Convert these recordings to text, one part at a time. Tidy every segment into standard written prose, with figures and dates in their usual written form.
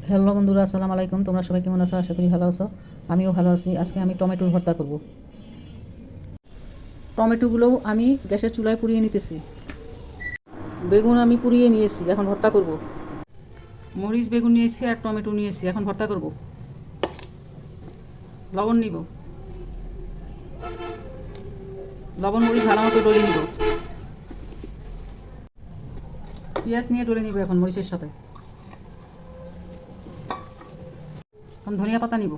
Hello বন্ধুরা, আসসালামু আলাইকুম। তোমরা সবাই কেমন আছো? আশা করি ভালো আছো। আমিও ভালো আছি। আজকে আমি টমেটোর ভর্তা করব। টমেটোগুলো আমি গ্যাসের চুলায় পুড়িয়ে নিতেছি। বেগুন আমি পুড়িয়ে নিয়েছি, এখন ভর্তা করব। মরিচ বেগুন নিয়েছি আর টমেটো নিয়েছি, এখন ভর্তা করব। লবণ নিব, লবণ মরিচ ভালো মতো ডলে নিব। পেঁয়াজ নিয়ে ডলে নিব এখন মরিচের সাথে। এখন ধনিয়া পাতা নিব,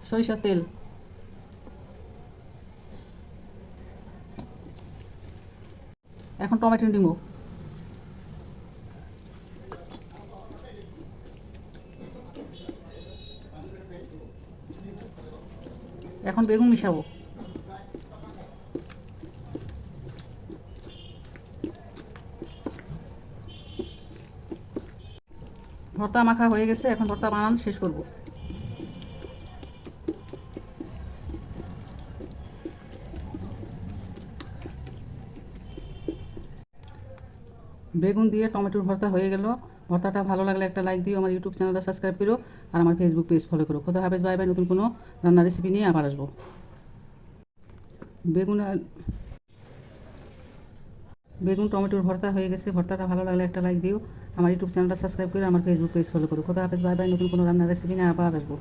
সরিষার তেল, এখন টমেটো নিব। এখন বেগুন মিশাবো। ভর্তা মাখা হয়ে গেছে, এখন ভর্তা বানানো শেষ করব। বেগুন দিয়ে টমেটোর ভর্তা হয়ে গেল। ভর্তাটা ভালো লাগলে একটা লাইক দিও, আমার ইউটিউব চ্যানেলটা সাবস্ক্রাইব করো আর আমার ফেসবুক পেজ ফলো করো। খোদা হাফেজ, বাই বাই। নতুন কোনো রান্নার রেসিপি নিয়ে আবার আসবো। বেগুন বেগুন টমেটোর ভর্তা হয়ে গেছে। ভর্তাটা ভালো লাগলে একটা লাইক দিও, আমার ইউটিউব চ্যানেলটা সাবস্ক্রাইব করো, আমার ফেসবুক পেজ ফলো করো। খোদা হাফেজ, বাই বাই। নতুন কোনো রান্নার রেসিপি নিয়ে আবার আসবো।